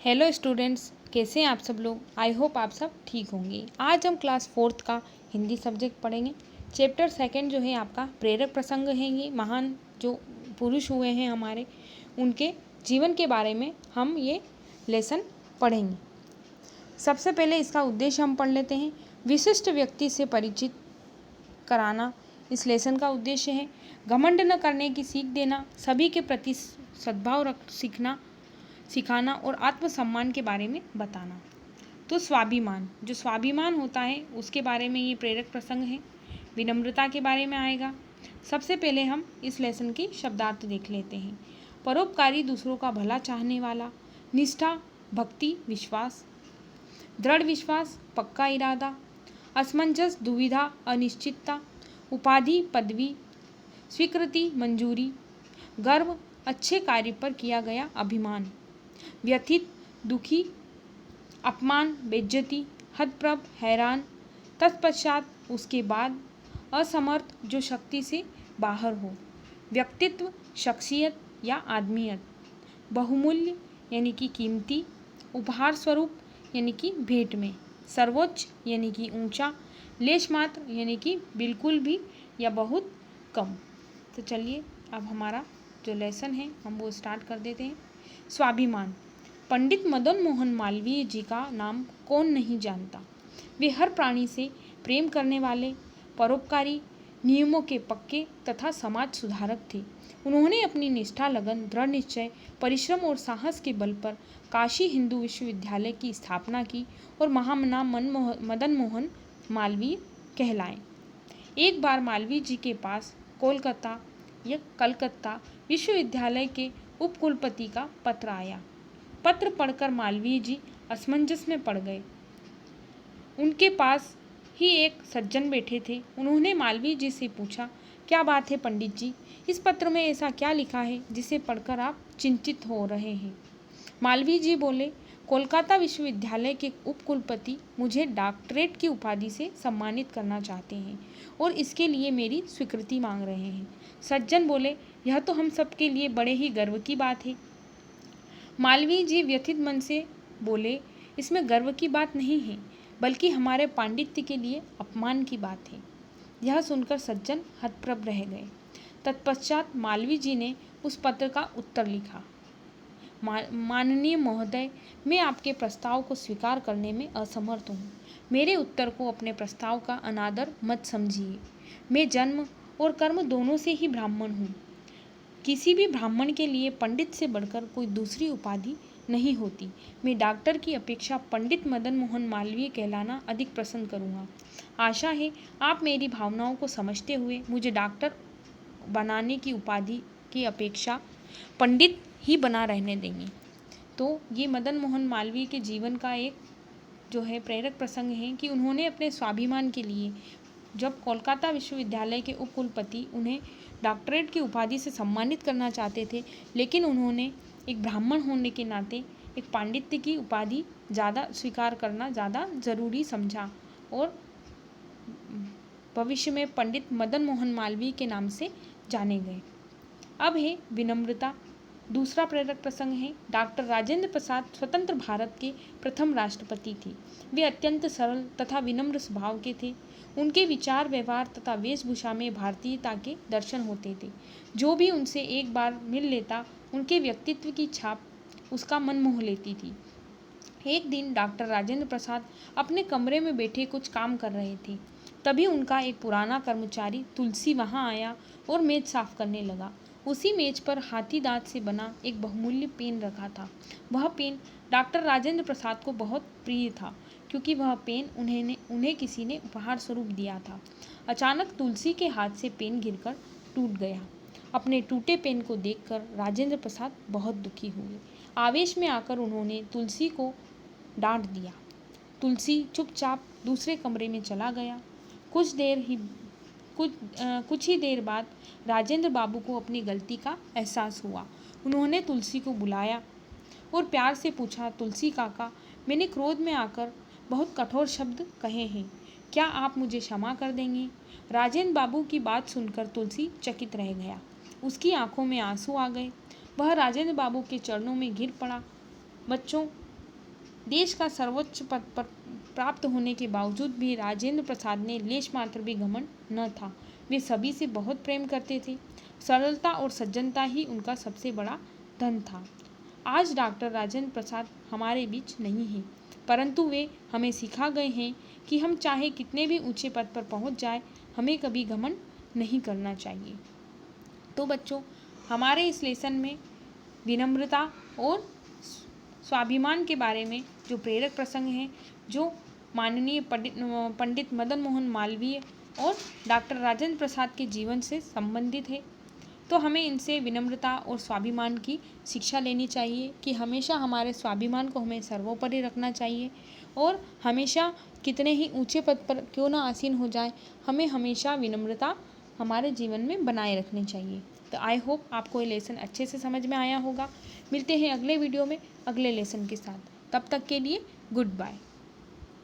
Hello students, कैसे हैं आप सब लोग। आई होप आप सब ठीक होंगे। आज हम क्लास 4th का हिंदी सब्जेक्ट पढ़ेंगे। चैप्टर 2 जो है आपका प्रेरक प्रसंग है। ये महान जो पुरुष हुए हैं हमारे, उनके जीवन के बारे में हम ये लेसन पढ़ेंगे। सबसे पहले इसका उद्देश्य हम पढ़ लेते हैं। विशिष्ट व्यक्ति से परिचित कराना इस लेसन का उद्देश्य है। घमंड न करने की सीख देना, सभी के प्रति सद्भाव सिखाना और आत्मसम्मान के बारे में बताना। तो स्वाभिमान, जो स्वाभिमान होता है उसके बारे में ये प्रेरक प्रसंग है। विनम्रता के बारे में आएगा। सबसे पहले हम इस लेसन की शब्दार्थ देख लेते हैं। परोपकारी, दूसरों का भला चाहने वाला। निष्ठा, भक्ति, विश्वास। दृढ़ विश्वास, पक्का इरादा। असमंजस, दुविधा, अनिश्चितता। उपाधि, पदवी। स्वीकृति, मंजूरी। गर्व, अच्छे कार्य पर किया गया अभिमान। व्यथित, दुखी। अपमान, बेइज्जती। हतप्रभ, हैरान। तत्पश्चात, उसके बाद। असमर्थ, जो शक्ति से बाहर हो। व्यक्तित्व, शख्सियत या आदमियत। बहुमूल्य यानी कि कीमती। उपहार स्वरूप यानी कि भेंट में। सर्वोच्च यानी कि ऊंचा। लेश मात्र यानी कि बिल्कुल भी या बहुत कम। तो चलिए अब हमारा जो लेसन है हम वो स्टार्ट कर देते हैं। स्वाभिमान। पंडित मदन मोहन मालवीय जी का नाम कौन नहीं जानता। वे हर प्राणी से प्रेम करने वाले, परोपकारी, नियमों के पक्के तथा समाज सुधारक थे। उन्होंने अपनी निष्ठा, लगन, दृढ़ निश्चय, परिश्रम और साहस के बल पर काशी हिंदू विश्वविद्यालय की स्थापना की और महामना मदन मोहन मालवीय कहलाए। एक बार मालवीय जी के पास कलकत्ता विश्वविद्यालय के उपकुलपति का पत्र आया। पत्र पढ़कर मालवीय जी असमंजस में पड़ गए। उनके पास ही एक सज्जन बैठे थे। उन्होंने मालवीय जी से पूछा, क्या बात है पंडित जी, इस पत्र में ऐसा क्या लिखा है जिसे पढ़कर आप चिंतित हो रहे हैं। मालवीय जी बोले, कोलकाता विश्वविद्यालय के उपकुलपति मुझे डॉक्टरेट की उपाधि से सम्मानित करना चाहते हैं और इसके लिए मेरी स्वीकृति मांग रहे हैं। सज्जन बोले, यह तो हम सबके लिए बड़े ही गर्व की बात है। मालवीय जी व्यथित मन से बोले, इसमें गर्व की बात नहीं है, बल्कि हमारे पांडित्य के लिए अपमान की बात है। यह सुनकर सज्जन हतप्रभ रह गए। तत्पश्चात मालवीय जी ने उस पत्र का उत्तर लिखा। माननीय महोदय, मैं आपके प्रस्ताव को स्वीकार करने में असमर्थ हूँ। मेरे उत्तर को अपने प्रस्ताव का अनादर मत समझिए। मैं जन्म और कर्म दोनों से ही ब्राह्मण हूँ। किसी भी ब्राह्मण के लिए पंडित से बढ़कर कोई दूसरी उपाधि नहीं होती। मैं डॉक्टर की अपेक्षा पंडित मदन मोहन मालवीय कहलाना अधिक पसंद करूँगा। आशा है आप मेरी भावनाओं को समझते हुए मुझे डॉक्टर बनाने की उपाधि की अपेक्षा पंडित ही बना रहने देंगे। तो ये मदन मोहन मालवीय के जीवन का एक जो है प्रेरक प्रसंग है कि उन्होंने अपने स्वाभिमान के लिए, जब कोलकाता विश्वविद्यालय के उपकुलपति उन्हें डॉक्टरेट की उपाधि से सम्मानित करना चाहते थे, लेकिन उन्होंने एक ब्राह्मण होने के नाते एक पांडित्य की उपाधि ज़्यादा स्वीकार करना ज़्यादा ज़रूरी समझा और भविष्य में पंडित मदन मोहन मालवीय के नाम से जाने गए। अब है विनम्रता। दूसरा प्रेरक प्रसंग है। डॉक्टर राजेंद्र प्रसाद स्वतंत्र भारत के प्रथम राष्ट्रपति थे। वे अत्यंत सरल तथा विनम्र स्वभाव के थे। उनके विचार, व्यवहार तथा वेशभूषा में भारतीयता के दर्शन होते थे। जो भी उनसे एक बार मिल लेता, उनके व्यक्तित्व की छाप उसका मन मोह लेती थी। एक दिन डॉक्टर राजेंद्र प्रसाद अपने कमरे में बैठे कुछ काम कर रहे थे। तभी उनका एक पुराना कर्मचारी तुलसी वहां आया और मेज साफ करने लगा। उसी मेज पर हाथी दांत से बना एक बहुमूल्य पेन रखा था। वह पेन डॉक्टर राजेंद्र प्रसाद को बहुत प्रिय था, क्योंकि वह पेन उन्हें किसी ने उपहार स्वरूप दिया था। अचानक तुलसी के हाथ से पेन गिरकर टूट गया। अपने टूटे पेन को देखकर राजेंद्र प्रसाद बहुत दुखी हुए। आवेश में आकर उन्होंने तुलसी को डांट दिया। तुलसी चुपचाप दूसरे कमरे में चला गया। कुछ ही देर बाद राजेंद्र बाबू को अपनी गलती का एहसास हुआ। उन्होंने तुलसी को बुलाया और प्यार से पूछा, तुलसी काका, मैंने क्रोध में आकर बहुत कठोर शब्द कहे हैं, क्या आप मुझे क्षमा कर देंगे। राजेंद्र बाबू की बात सुनकर तुलसी चकित रह गया। उसकी आंखों में आंसू आ गए। वह राजेंद्र बाबू के चरणों में गिर पड़ा। बच्चों, देश का सर्वोच्च पद पर प्राप्त होने के बावजूद भी राजेंद्र प्रसाद ने लेश मात्र भी घमंड न था। वे सभी से बहुत प्रेम करते थे। सरलता और सज्जनता ही उनका सबसे बड़ा धन था। आज डॉक्टर राजेंद्र प्रसाद हमारे बीच नहीं हैं, परंतु वे हमें सिखा गए हैं कि हम चाहे कितने भी ऊंचे पद पर पहुंच जाए, हमें कभी घमंड नहीं करना चाहिए। तो बच्चों, हमारे इस लेसन में विनम्रता और स्वाभिमान के बारे में जो प्रेरक प्रसंग हैं, जो माननीय पंडित मदन मोहन मालवीय और डॉक्टर राजेंद्र प्रसाद के जीवन से संबंधित है, तो हमें इनसे विनम्रता और स्वाभिमान की शिक्षा लेनी चाहिए कि हमेशा हमारे स्वाभिमान को हमें सर्वोपरि रखना चाहिए और हमेशा कितने ही ऊंचे पद पर क्यों ना आसीन हो जाए, हमें हमेशा विनम्रता हमारे जीवन में बनाए रखनी चाहिए। तो आई होप आपको ये लेसन अच्छे से समझ में आया होगा। मिलते हैं अगले वीडियो में अगले लेसन के साथ। तब तक के लिए गुड बाय।